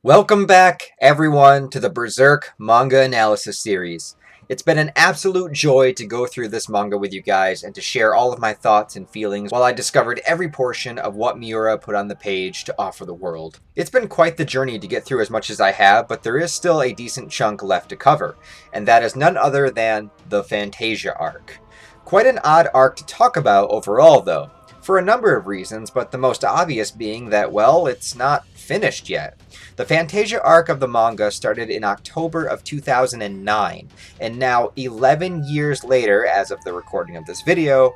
Welcome back, everyone, to the Berserk manga analysis series. It's been an absolute joy to go through this manga with you guys and to share all of my thoughts and feelings while I discovered every portion of what Miura put on the page to offer the world. It's been quite the journey to get through as much as I have, but there is still a decent chunk left to cover, and that is none other than the Fantasia arc. Quite an odd arc to talk about overall, though, for a number of reasons, but the most obvious being that, well, it's not finished yet. The Fantasia arc of the manga started in October of 2009, and now 11 years later, as of the recording of this video,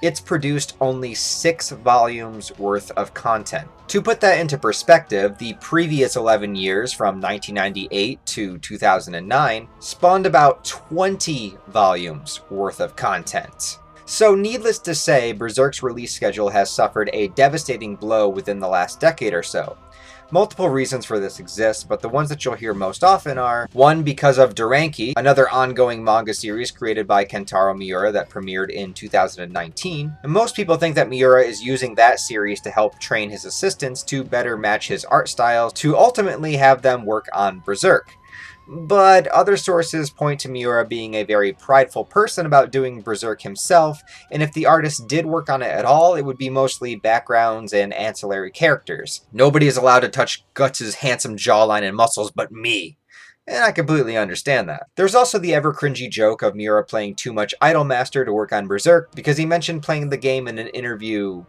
it's produced only 6 volumes worth of content. To put that into perspective, the previous 11 years, from 1998 to 2009, spawned about 20 volumes worth of content. So needless to say, Berserk's release schedule has suffered a devastating blow within the last decade or so. Multiple reasons for this exist, but the ones that you'll hear most often are, one, because of Duranki, another ongoing manga series created by Kentaro Miura that premiered in 2019. And most people think that Miura is using that series to help train his assistants to better match his art styles to ultimately have them work on Berserk. But other sources point to Miura being a very prideful person about doing Berserk himself, and if the artist did work on it at all, it would be mostly backgrounds and ancillary characters. Nobody is allowed to touch Guts' handsome jawline and muscles but me. And I completely understand that. There's also the ever cringy joke of Miura playing too much Idolmaster to work on Berserk, because he mentioned playing the game in an interview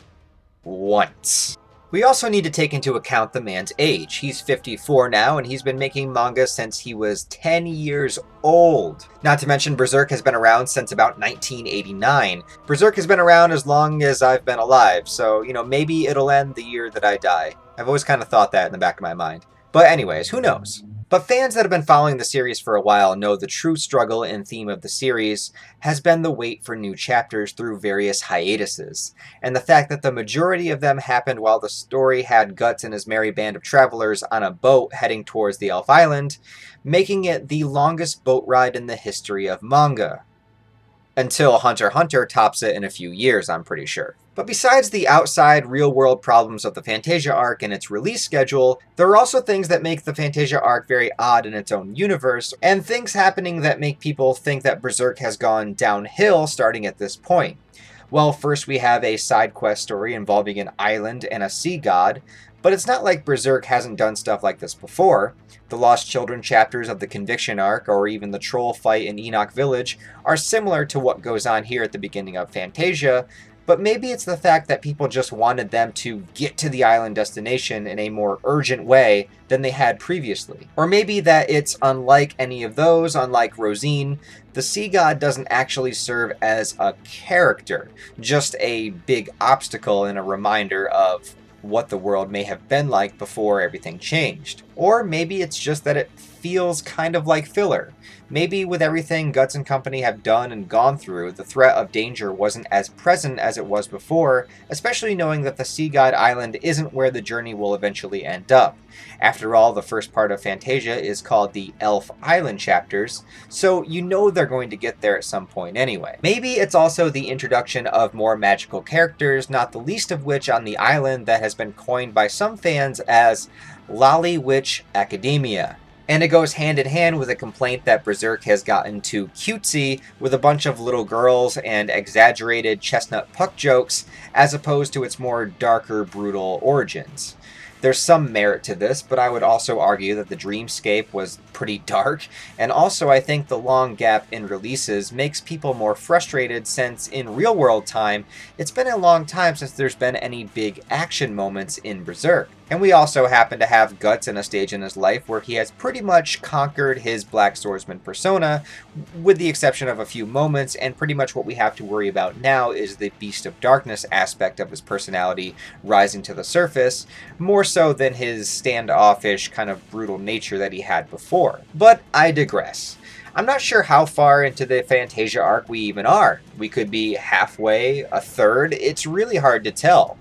once. We also need to take into account the man's age. He's 54 now, and he's been making manga since he was 10 years old. Not to mention, Berserk has been around since about 1989. Berserk has been around as long as I've been alive, so, maybe it'll end the year that I die. I've always kind of thought that in the back of my mind. But anyways, who knows? But fans that have been following the series for a while know the true struggle and theme of the series has been the wait for new chapters through various hiatuses, and the fact that the majority of them happened while the story had Guts and his merry band of travelers on a boat heading towards the Elf Island, making it the longest boat ride in the history of manga. Until Hunter x Hunter tops it in a few years, I'm pretty sure. But besides the outside, real-world problems of the Fantasia arc and its release schedule, there are also things that make the Fantasia arc very odd in its own universe, and things happening that make people think that Berserk has gone downhill starting at this point. Well, first we have a side quest story involving an island and a sea god, but it's not like Berserk hasn't done stuff like this before. The Lost Children chapters of the Conviction arc, or even the troll fight in Enoch Village, are similar to what goes on here at the beginning of Fantasia, but maybe it's the fact that people just wanted them to get to the island destination in a more urgent way than they had previously. Or maybe that it's unlike any of those, unlike Rosine, the sea god doesn't actually serve as a character, just a big obstacle and a reminder of what the world may have been like before everything changed. Or maybe it's just that it feels kind of like filler. Maybe with everything Guts and company have done and gone through, the threat of danger wasn't as present as it was before, especially knowing that the Sea God Island isn't where the journey will eventually end up. After all, the first part of Fantasia is called the Elf Island chapters, so you know they're going to get there at some point anyway. Maybe it's also the introduction of more magical characters, not the least of which on the island that has been coined by some fans as Lolly Witch Academia. And it goes hand in hand with a complaint that Berserk has gotten too cutesy with a bunch of little girls and exaggerated chestnut puck jokes, as opposed to its more darker, brutal origins. There's some merit to this, but I would also argue that the Dreamscape was pretty dark, and also I think the long gap in releases makes people more frustrated since in real-world time, it's been a long time since there's been any big action moments in Berserk. And we also happen to have Guts in a stage in his life where he has pretty much conquered his Black Swordsman persona, with the exception of a few moments, and pretty much what we have to worry about now is the Beast of Darkness aspect of his personality rising to the surface, more so than his standoffish, kind of brutal nature that he had before. But I digress. I'm not sure how far into the Fantasia arc we even are. We could be halfway, a third, it's really hard to tell.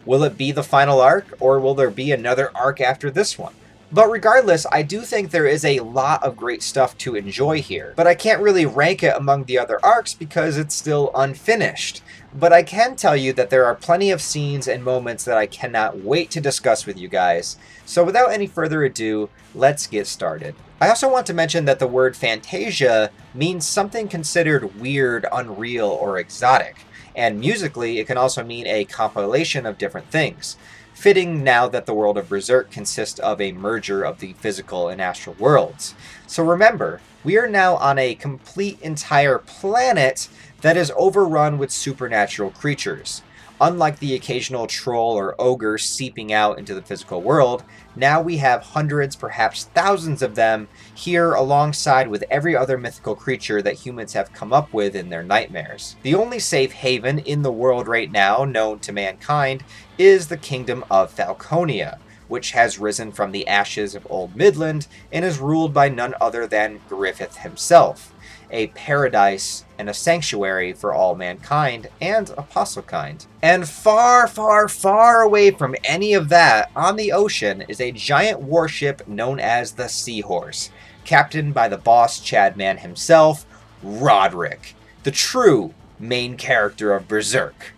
Will it be the final arc, or will there be another arc after this one? But regardless, I do think there is a lot of great stuff to enjoy here. But I can't really rank it among the other arcs because it's still unfinished. But I can tell you that there are plenty of scenes and moments that I cannot wait to discuss with you guys. So without any further ado, let's get started. I also want to mention that the word Fantasia means something considered weird, unreal, or exotic. And musically, it can also mean a compilation of different things. Fitting now that the world of Berserk consists of a merger of the physical and astral worlds. So remember, we are now on a complete entire planet that is overrun with supernatural creatures. Unlike the occasional troll or ogre seeping out into the physical world, now we have hundreds, perhaps thousands of them here alongside with every other mythical creature that humans have come up with in their nightmares. The only safe haven in the world right now known to mankind is the kingdom of Falconia, which has risen from the ashes of Old Midland and is ruled by none other than Griffith himself, a paradise and a sanctuary for all mankind and apostlekind. And far, far, far away from any of that, on the ocean, is a giant warship known as the Seahorse, captained by the boss Chadman himself, Roderick, the true main character of Berserk.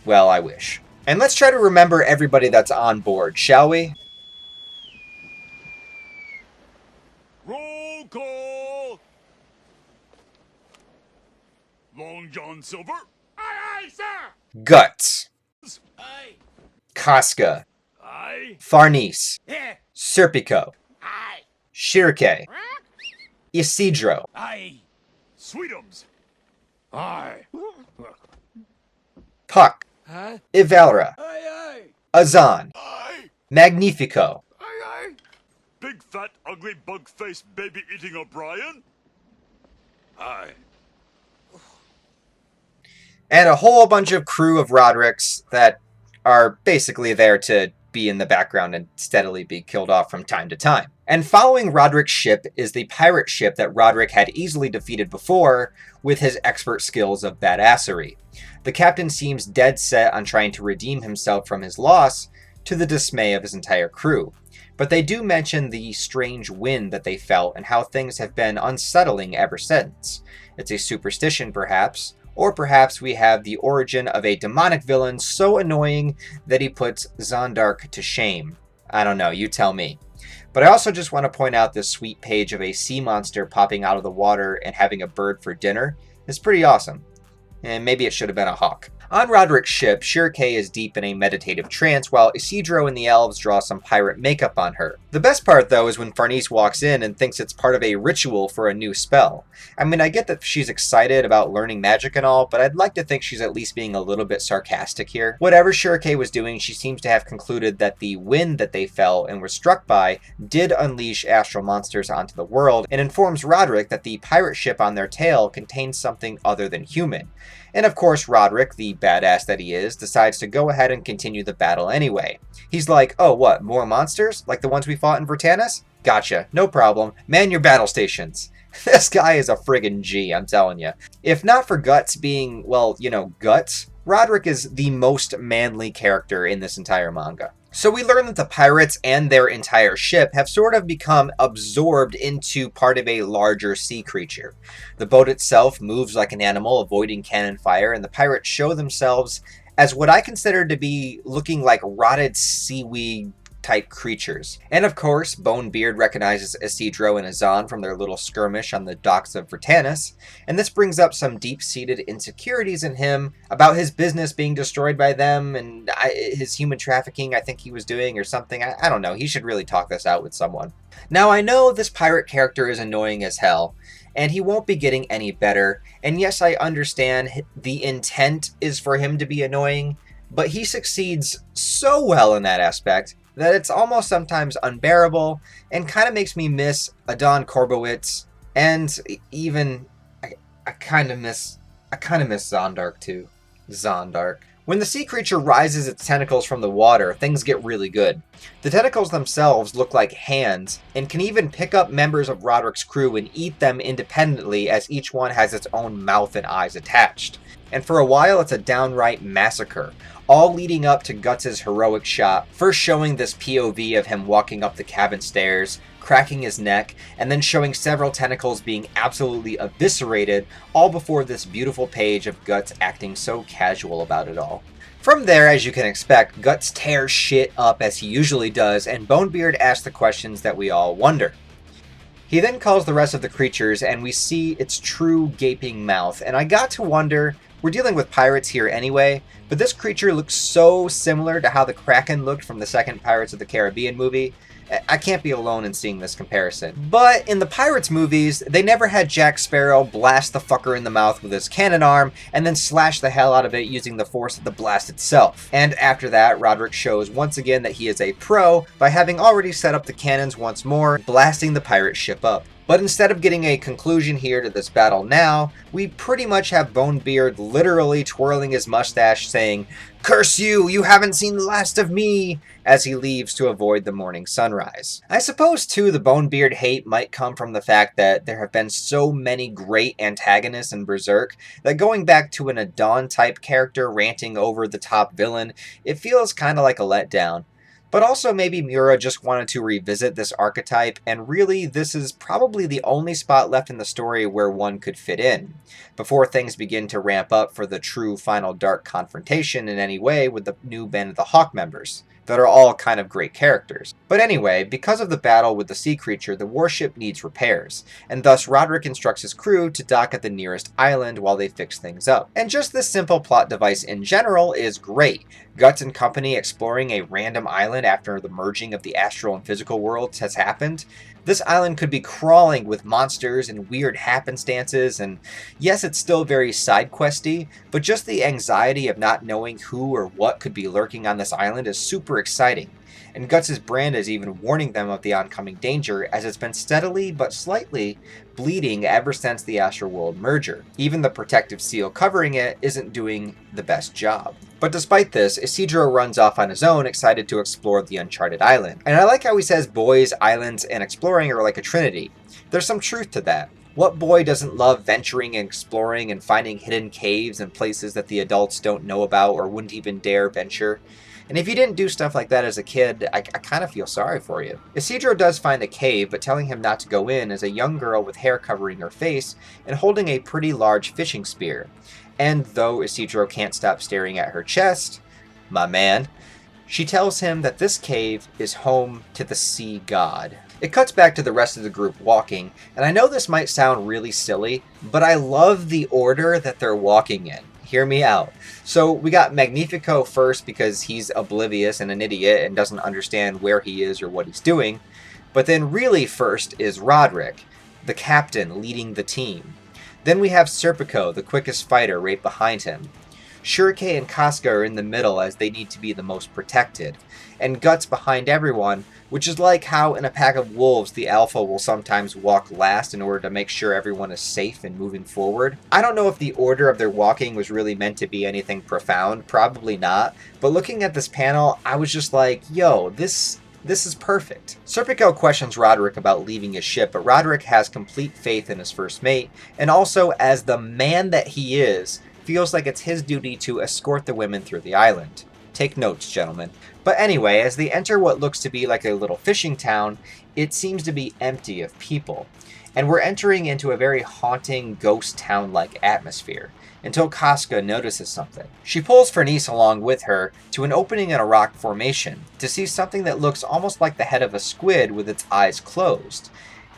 Well, I wish. And let's try to remember everybody that's on board, shall we? Roll call! Long John Silver? Aye, aye, sir! Guts. Aye. Casca. Aye. Farnese. Yeah. Serpico. Aye. Shirke. Isidro. Aye. Sweetums. Aye. Puck. Huh? Ivalra. Aye, aye. Azan. Aye. Magnifico. Aye, aye. Big fat ugly bug-faced baby-eating O'Brien? Aye. And a whole bunch of crew of Rodericks that are basically there to be in the background and steadily be killed off from time to time. And following Roderick's ship is the pirate ship that Roderick had easily defeated before with his expert skills of badassery. The captain seems dead set on trying to redeem himself from his loss, to the dismay of his entire crew. But they do mention the strange wind that they felt and how things have been unsettling ever since. It's a superstition, perhaps, or perhaps we have the origin of a demonic villain so annoying that he puts Zondark to shame. I don't know, you tell me. But I also just want to point out this sweet page of a sea monster popping out of the water and having a bird for dinner. It's pretty awesome. And maybe it should have been a hawk. On Roderick's ship, Shirke is deep in a meditative trance while Isidro and the elves draw some pirate makeup on her. The best part, though, is when Farnese walks in and thinks it's part of a ritual for a new spell. I mean, I get that she's excited about learning magic and all, but I'd like to think she's at least being a little bit sarcastic here. Whatever Shirke was doing, she seems to have concluded that the wind that they felt and were struck by did unleash astral monsters onto the world, and informs Roderick that the pirate ship on their tail contains something other than human. And of course, Roderick, the badass that he is, decides to go ahead and continue the battle anyway. He's like, oh, what, more monsters? Like the ones we fought in Vertanis? Gotcha, no problem. Man your battle stations. This guy is a friggin' G, I'm telling you. If not for Guts being, well, you know, Guts, Roderick is the most manly character in this entire manga. So we learn that the pirates and their entire ship have sort of become absorbed into part of a larger sea creature. The boat itself moves like an animal, avoiding cannon fire, and the pirates show themselves as what I consider to be looking like rotted seaweed type creatures. And of course, Bonebeard recognizes Isidro and Azan from their little skirmish on the docks of Vertanis, and this brings up some deep-seated insecurities in him about his business being destroyed by them and his human trafficking I think he was doing or something. I don't know, he should really talk this out with someone. Now I know this pirate character is annoying as hell, and he won't be getting any better, and yes, I understand the intent is for him to be annoying, but he succeeds so well in that aspect that it's almost sometimes unbearable and kind of makes me miss Adon Korbowitz, and even I kind of miss Zondark too. Zondark. When the sea creature rises its tentacles from the water, things get really good. The tentacles themselves look like hands, and can even pick up members of Roderick's crew and eat them independently as each one has its own mouth and eyes attached. And for a while it's a downright massacre. all leading up to Guts' heroic shot, first showing this POV of him walking up the cabin stairs, cracking his neck, and then showing several tentacles being absolutely eviscerated, all before this beautiful page of Guts acting so casual about it all. From there, as you can expect, Guts tears shit up as he usually does, and Bonebeard asks the questions that we all wonder. He then calls the rest of the creatures, and we see its true gaping mouth, and I got to wonder, we're dealing with pirates here anyway, but this creature looks so similar to how the Kraken looked from the second Pirates of the Caribbean movie. I can't be alone in seeing this comparison. But in the Pirates movies, they never had Jack Sparrow blast the fucker in the mouth with his cannon arm and then slash the hell out of it using the force of the blast itself. And after that, Roderick shows once again that he is a pro by having already set up the cannons once more, blasting the pirate ship up. But instead of getting a conclusion here to this battle now, we pretty much have Bonebeard literally twirling his mustache saying, "Curse you, you haven't seen the last of me," as he leaves to avoid the morning sunrise. I suppose too the Bonebeard hate might come from the fact that there have been so many great antagonists in Berserk that going back to an Adon type character ranting over the top villain, it feels kinda like a letdown. But also maybe Miura just wanted to revisit this archetype, and really this is probably the only spot left in the story where one could fit in, before things begin to ramp up for the true final dark confrontation in any way with the new Band of the Hawk members, that are all kind of great characters. But anyway, because of the battle with the sea creature, the warship needs repairs, and thus Roderick instructs his crew to dock at the nearest island while they fix things up. And just this simple plot device in general is great. Guts and company exploring a random island after the merging of the astral and physical worlds has happened. This island could be crawling with monsters and weird happenstances, and yes, it's still very side questy, but just the anxiety of not knowing who or what could be lurking on this island is super exciting. And Guts' brand is even warning them of the oncoming danger, as it's been steadily but slightly bleeding ever since the Astral World merger. Even the protective seal covering it isn't doing the best job. But despite this, Isidro runs off on his own, excited to explore the uncharted island. And I like how he says boys, islands, and exploring are like a trinity. There's some truth to that. What boy doesn't love venturing and exploring and finding hidden caves and places that the adults don't know about or wouldn't even dare venture? And if you didn't do stuff like that as a kid, I kind of feel sorry for you. Isidro does find a cave, but telling him not to go in is a young girl with hair covering her face and holding a pretty large fishing spear. And though Isidro can't stop staring at her chest, my man, she tells him that this cave is home to the sea god. It cuts back to the rest of the group walking, and I know this might sound really silly, but I love the order that they're walking in. Hear me out. So we got Magnifico first because he's oblivious and an idiot and doesn't understand where he is or what he's doing. But then really first is Roderick, the captain leading the team. Then we have Serpico, the quickest fighter, right behind him. Shurike and Casca are in the middle as they need to be the most protected. And Guts behind everyone, which is like how in a pack of wolves the alpha will sometimes walk last in order to make sure everyone is safe and moving forward. I don't know if the order of their walking was really meant to be anything profound, probably not, but looking at this panel, I was just like, yo, this is perfect. Serpico questions Roderick about leaving his ship, but Roderick has complete faith in his first mate, and also, as the man that he is, feels like it's his duty to escort the women through the island. Take notes, gentlemen. But anyway, as they enter what looks to be like a little fishing town, it seems to be empty of people. And we're entering into a very haunting, ghost town-like atmosphere, until Casca notices something. She pulls Fernice along with her to an opening in a rock formation to see something that looks almost like the head of a squid with its eyes closed.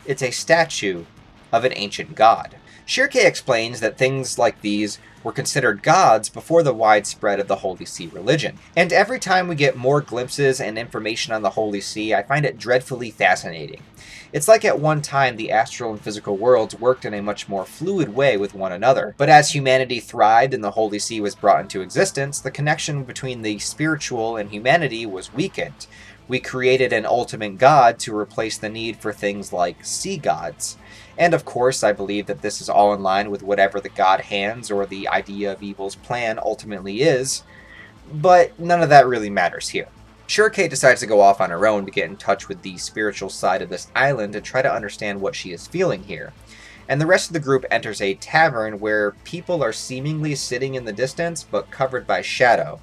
It's a statue of an ancient god. Shirke explains that things like these were considered gods before the widespread of the Holy See religion. And every time we get more glimpses and information on the Holy See, I find it dreadfully fascinating. It's like at one time the astral and physical worlds worked in a much more fluid way with one another. But as humanity thrived and the Holy See was brought into existence, the connection between the spiritual and humanity was weakened. We created an ultimate god to replace the need for things like sea gods. And of course, I believe that this is all in line with whatever the god hands or the idea of evil's plan ultimately is, but none of that really matters here. Shurike decides to go off on her own to get in touch with the spiritual side of this island and try to understand what she is feeling here. And the rest of the group enters a tavern where people are seemingly sitting in the distance but covered by shadow.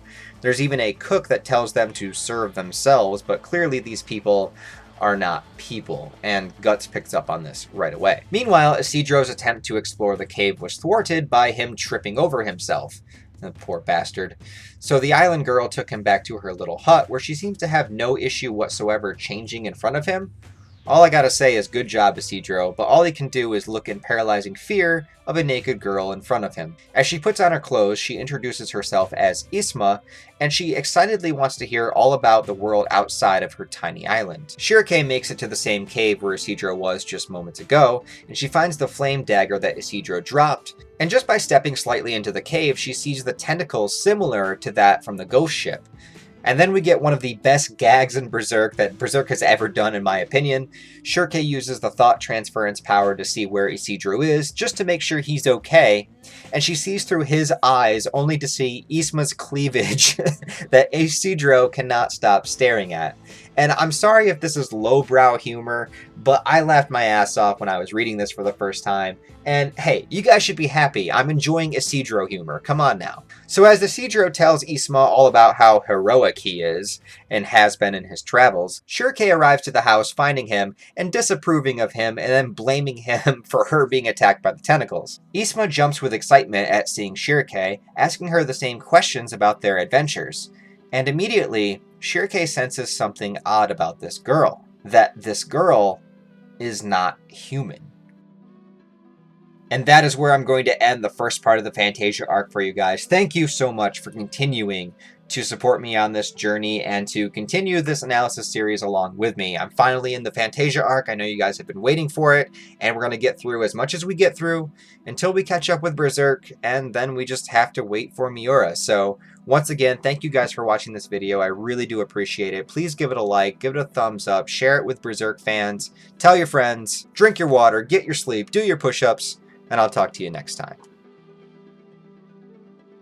There's even a cook that tells them to serve themselves, but clearly these people are not people, and Guts picks up on this right away. Meanwhile, Isidro's attempt to explore the cave was thwarted by him tripping over himself. The poor bastard. So the island girl took him back to her little hut, where she seems to have no issue whatsoever changing in front of him. All I gotta say is good job, Isidro, but all he can do is look in paralyzing fear of a naked girl in front of him. As she puts on her clothes, she introduces herself as Isma, and she excitedly wants to hear all about the world outside of her tiny island. Shirake makes it to the same cave where Isidro was just moments ago, and she finds the flame dagger that Isidro dropped, and just by stepping slightly into the cave, she sees the tentacles similar to that from the ghost ship. And then we get one of the best gags in Berserk that Berserk has ever done, in my opinion. Shirake uses the thought transference power to see where Isidro is, just to make sure he's okay, and she sees through his eyes only to see Isma's cleavage that Isidro cannot stop staring at. And I'm sorry if this is lowbrow humor, but I laughed my ass off when I was reading this for the first time. And hey, you guys should be happy. I'm enjoying Isidro humor. Come on now. So as Isidro tells Isma all about how heroic he is, and has been in his travels, Shirake arrives to the house finding him and disapproving of him and then blaming him for her being attacked by the tentacles. Isma jumps with excitement at seeing Shirake, asking her the same questions about their adventures. And immediately, Shirake senses something odd about this girl. That this girl is not human. And that is where I'm going to end the first part of the Fantasia arc for you guys. Thank you so much for continuing to support me on this journey and to continue this analysis series along with me. I'm finally in the Fantasia arc. I know you guys have been waiting for it, and we're going to get through as much as we get through until we catch up with Berserk, and then we just have to wait for Miura. So once again, thank you guys for watching this video. I really do appreciate it. Please give it a like, give it a thumbs up, share it with Berserk fans, tell your friends, drink your water, get your sleep, do your push-ups, and I'll talk to you next time.